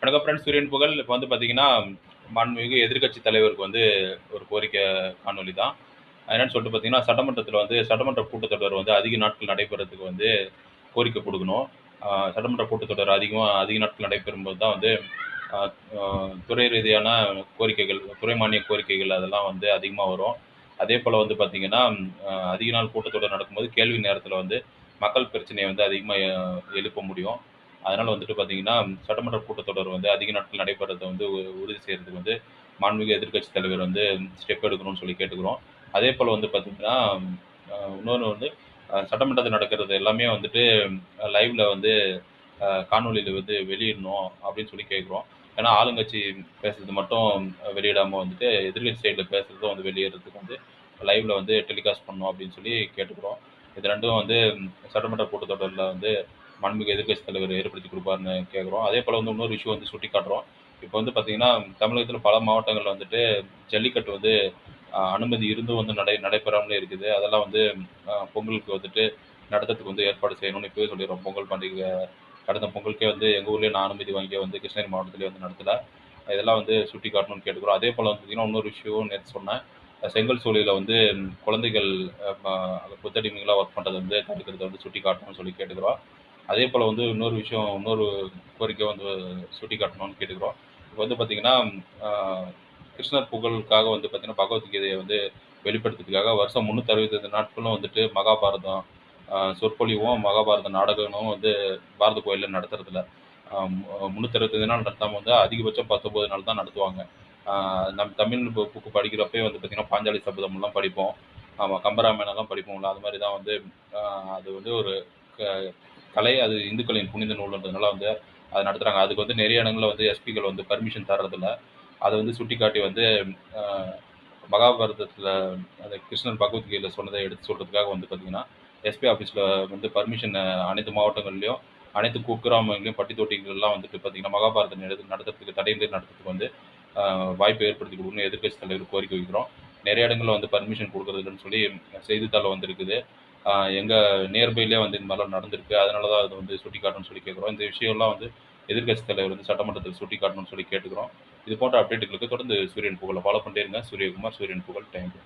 வணக்கம் ஃப்ரெண்ட்ஸ். சூரியன் புகழ். இப்போ வந்து பார்த்தீங்கன்னா, மாண்புமிகு எதிர்க்கட்சி தலைவருக்கு வந்து ஒரு கோரிக்கை காணொளி தான். என்னன்னு சொல்லிட்டு பார்த்தீங்கன்னா, சட்டமன்றத்தில வந்து சட்டமன்ற கூட்டத்தொடர் வந்து அதிக நாட்கள் நடைபெறதுக்கு வந்து கோரிக்கை குடுக்கணும். சட்டமன்ற கூட்டத்தொடர் அதிக நாட்கள் நடைபெறும்போது தான் வந்து அ அ துறை ரீதியான கோரிக்கைகள், துறை மானிய கோரிக்கைகள் அதெல்லாம் வந்து அதிகமா வரும். அதேபோல வந்து பார்த்தீங்கன்னா, அதிக நாள் கூட்டத்தொடர் நடக்கும்போது கேள்வி நேரத்தில வந்து மக்கள் பிரச்சனைய வந்து அதிகமா எழுப்ப முடியும். அதனால வந்துட்டு பார்த்தீங்கன்னா, சட்டமன்ற கூட்டத்தொடர் வந்து அதிக நாட்கள் நடைபெறத வந்து உறுதி செய்றதுக்கு வந்து மாண்புமிகு எதிர்க்கட்சி தலைவர் வந்து ஸ்டெப் எடுக்கணும்னு சொல்லி கேட்டுக்கிறோம். அதேபோல வந்து பார்த்தீங்கன்னா, இன்னொன்னு வந்து சட்டமன்றத்தில நடக்கிறது எல்லாமே வந்துட்டு லைவ்ல வந்து காணொளியில வந்து வெளியிடணும் அப்படின்னு சொல்லி கேட்கிறோம். ஏன்னா, ஆளுங்கட்சி பேசுறது மட்டும் வெளியிடாம வந்துட்டு, எதிர்க்கட்சி சைடுல பேசுறதும் வந்து வெளியிடுறதுக்கு வந்து லைவ்ல வந்து டெலிகாஸ்ட் பண்ணணும் அப்படின்னு சொல்லி கேட்டுக்கிறோம். இது 2ம் வந்து சட்டமன்ற கூட்டத்தொடர்ல வந்து மாண்புமிகு எதிர்க்கட்சி தலைவர் ஏற்படுத்தி குடுப்பாருன்னு கேட்கிறோம். அதேபோல வந்து இன்னொரு இஷ்யூ வந்து சுட்டிக்காட்டுறோம். இப்ப வந்து பார்த்தீங்கன்னா, தமிழகத்தில பல மாவட்டங்கள்ல வந்துட்டு ஜல்லிக்கட்டு வந்து அனுமதி இருந்தும் வந்து நடைபெறாமலே இருக்குது. அதெல்லாம் வந்து பொங்கலுக்கு வந்துட்டு நடத்துறதுக்கு வந்து ஏற்பாடு செய்யணும்னு இப்பவே சொல்லிடுறோம். பொங்கல் பண்டிகை கடந்த பொங்கலுக்கே வந்து எங்க ஊர்லயே நான் அனுமதி வாங்கி வந்து கிருஷ்ணகிரி மாவட்டத்திலேயே வந்து நடத்தல. இதெல்லாம் வந்து சுட்டிக்காட்டணும்னு கேட்டுக்கிறோம். அதேபோல வந்து பார்த்தீங்கன்னா, இன்னொரு விஷயம் நேத்து சொன்னேன். செங்கல் சூளையில வந்து குழந்தைகள் அ ம கொத்தடிமைகளா ஒர்க் பண்றத வந்து தடுக்கிறத வந்து சுட்டிக்காட்டணும்னு சொல்லி கேட்டுக்கிறோம். அதேபோல வந்து இன்னொரு கோரிக்கை வந்து சுட்டிக்காட்டணும்னு கேட்டுக்கிறோம். இப்ப வந்து பார்த்தீங்கன்னா, ஆ கிருஷ்ணர் புகழுக்காக வந்து பார்த்தீங்கன்னா, பகவத்கீதைய வந்து வெளிப்படுத்துறதுக்காக வருஷம் 365 நாட்களும் வந்துட்டு மகாபாரதம் சொற்பொழிவும், மகாபாரத நாடகமும் வந்து பாரத கோயில்ல நடத்துறதில்ல. 365 நாள் நடத்தாம வந்து அதிகபட்சம் 19 நாள் தான் நடத்துவாங்க. ஆ நம் தமிழ் புக் படிக்கிறப்பயே வந்து பார்த்தீங்கன்னா, பாஞ்சாலி சபதம்லாம் படிப்போம். ஆமா, கம்பராமாயணம்லாம் படிப்போம்ல. அது மாரி தான் வந்து ஆ அது வந்து ஒரு க கலை. அது இந்துக்களின் புனித நூல்ன்றதுனால வந்து அத நடத்துறாங்க. அதுக்கு வந்து நெறைய இடங்கள்ல வந்து எஸ்பிக்கள் வந்து பர்மிஷன் தர்றதில்ல. அத வந்து சுட்டிக்காட்டி வந்து அ மகாபாரதத்தில அந்த கிருஷ்ணர் பகவத்கீதையில சொன்னத எடுத்து சொல்றதுக்காக வந்து பார்த்தீங்கன்னா, எஸ்பி ஆஃபீஸ்ல வந்து பர்மிஷன் அனைத்து மாவட்டங்கள்லயும், அனைத்து குக்கிராமங்கள்லயும், பட்டி தொட்டிகள்லாம் வந்துட்டு பார்த்தீங்கன்னா, மகாபாரதம் நடத்துறதுக்கு தடையின்றி நடத்துறதுக்கு வந்து வாய்ப்பை ஏற்படுத்தி குடுக்கணும்னு எதிர்க்கட்சி தலைவருக்கு கோரிக்கை வைக்கிறோம். நெறைய இடங்கள்ல வந்து பர்மிஷன் குடுக்குறது இல்லன்னு சொல்லி செய்தித்தாள்ல வந்திருக்குது. அ எங்க நியர்பைலயே வந்து இந்த மாரிலாம் நடந்திருக்கு. அதனால தான் அத வந்து சுட்டிக்காட்டணும்னு சொல்லி கேட்கிறோம். இந்த விஷயம்லாம் வந்து எதிர்க்கட்சி தலைவர் வந்து சட்டமன்றத்தில் சுட்டிக்காட்டணும்னு சொல்லி கேட்டுக்கிறோம். இது போன்ற அப்டேட்டுகளுக்கு தொடர்ந்து சூரியன் புகழ ஃபாலோ பண்ணிட்டே இருங்க. சூரியகுமார், சூரியன் புகழ். Thank you.